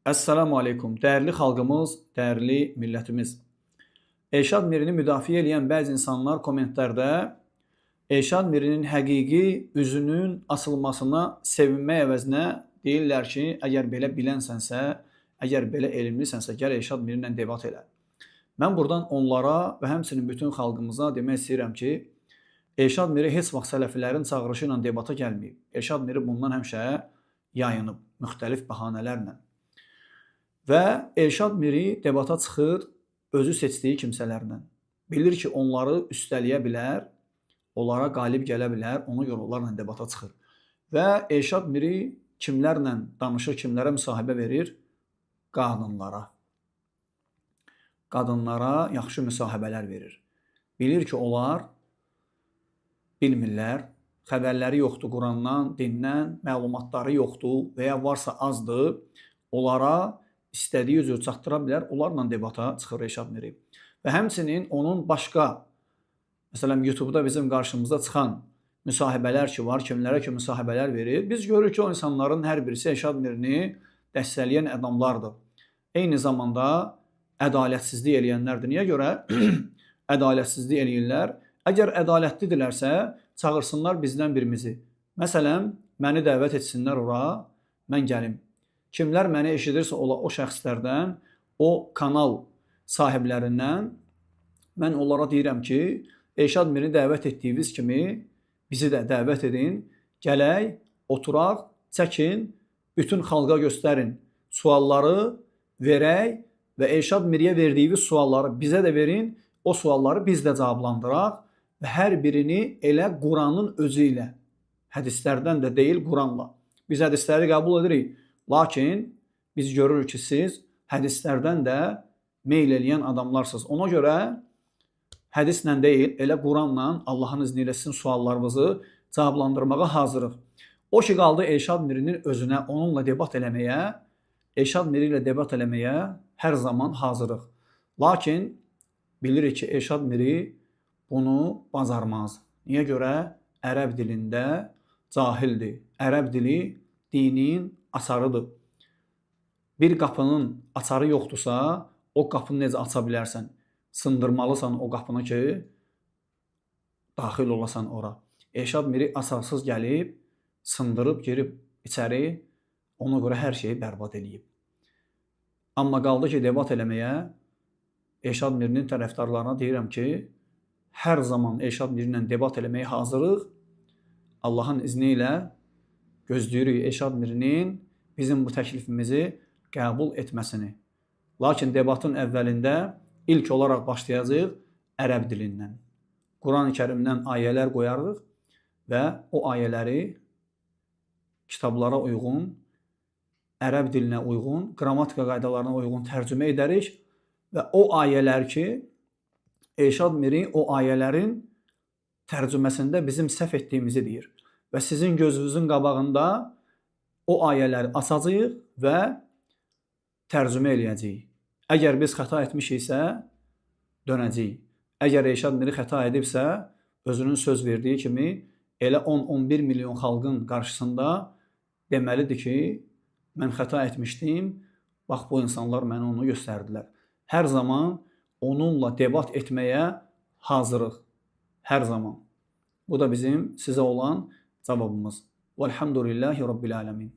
Əssalamu aleykum, dəyərli xalqımız, dəyərli millətimiz. Elşad Mirini müdafiə edən bəzi insanlar kommentlərdə Elşad Mirinin həqiqi üzünün açılmasına sevinmək əvəzinə deyirlər ki, əgər belə bilənsənsə, əgər belə elmlisənsə, gəl Elşad Mirinlə debat elə. Mən buradan onlara və həmçinin bütün xalqımıza demək istəyirəm ki, Elşad Miri heç vaxt sələfilərin çağırışı ilə debata gəlməyib. Elşad Miri bundan həmişə yayınıb, müxtəlif bəhanələrlə. Və Elşad Miri debata çıxır özü seçdiyi kimsələrlə. Bilir ki, onları üstələyə bilər, onlara qalib gələ bilər, ona görə onlarla debata çıxır. Və Elşad Miri kimlərlə danışır, kimlərə müsahibə verir? Qadınlara. Qadınlara yaxşı müsahibələr verir. Bilir ki, onlar bilmirlər, xəbərləri yoxdur Qurandan, dindən, məlumatları yoxdur və ya varsa azdır, onlara istədiyi üzr çatdıra bilər, onlarla debata çıxır Elşad Miri. Və həmçinin onun başqa, məsələn, YouTube-da bizim qarşımızda çıxan müsahibələr ki var, kimlərə ki müsahibələr verir. Biz görürük ki, o insanların hər birisi Elşad Mirini dəstəkləyən adamlardır. Eyni zamanda ədalətsizlik eləyənlərdir. Niyə görə ədalətsizlik eləyirlər? Əgər ədalətlidirlərsə, çağırsınlar bizdən birimizi. Məsələn, məni dəvət etsinlər ora, mən gəlim. Kimlər məni eşidirsə o şəxslərdən, o kanal sahiblərindən mən onlara deyirəm ki, Elşad Mirini dəvət etdiyiniz kimi bizi də dəvət edin, gələk, oturaq, çəkin, bütün xalqa göstərin, sualları verək və Elşad Miriyə verdiyiniz sualları bizə də verin, o sualları biz də cavablandıraq və hər birini elə Quranın özü ilə, hədislərdən də deyil, Quranla. Biz hədisləri qəbul edirik. Lakin biz görürük ki, siz hədislərdən də meyl eləyən adamlarsınız. Ona görə hədislə deyil, elə Quranla Allahın izni ilə sizin suallarınızı cavablandırmağa hazırıq. O ki, qaldı Elşad Mirinin özünə, onunla debat eləməyə, Elşad Miri ilə debat eləməyə hər zaman hazırıq. Lakin bilirik ki, Elşad Miri bunu bacarmaz. Niyə görə? Ərəb dilində cahildir. Ərəb dili dinin açarıdır. Bir qapının açarı yoxdursa, o qapını necə aça bilərsən? Sındırmalısan o qapını ki, daxil olasan ora. Elşad Miri açarsız gəlib, sındırıb, girib içəri, ona görə hər şeyi bərbad eləyib. Amma qaldı ki, debat eləməyə, Elşad Mirinin tərəfdarlarına deyirəm ki, hər zaman Elşad Miri ilə debat eləməyə hazırıq. Allahın izni ilə gözləyirik Elşad Mirinin bizim bu təklifimizi qəbul etməsini. Lakin debatın əvvəlində ilk olaraq başlayacağıq ərəb dilindən. Quran-ı Kərimdən ayələr qoyarıq və o ayələri kitablara uyğun, ərəb dilinə uyğun, qrammatika qaydalarına uyğun tərcümə edərik və o ayələr ki, Elşad Miri o ayələrin tərcüməsində bizim səhv etdiyimizi deyir. Və sizin gözünüzün qabağında o ayələri açacağıq və tərcümə eləyəcəyik. Əgər biz xəta etmişiksə, dönəcəyik. Əgər Elşad Miri xəta edibsə, özünün söz verdiyi kimi elə 10-11 milyon xalqın qarşısında deməlidir ki, mən xəta etmişdim, bax bu insanlar mənə onu göstərdilər. Hər zaman onunla debat etməyə hazırıq. Hər zaman. Bu da bizim sizə olan cavabımız. Velhamdülillahi Rabbil alemin.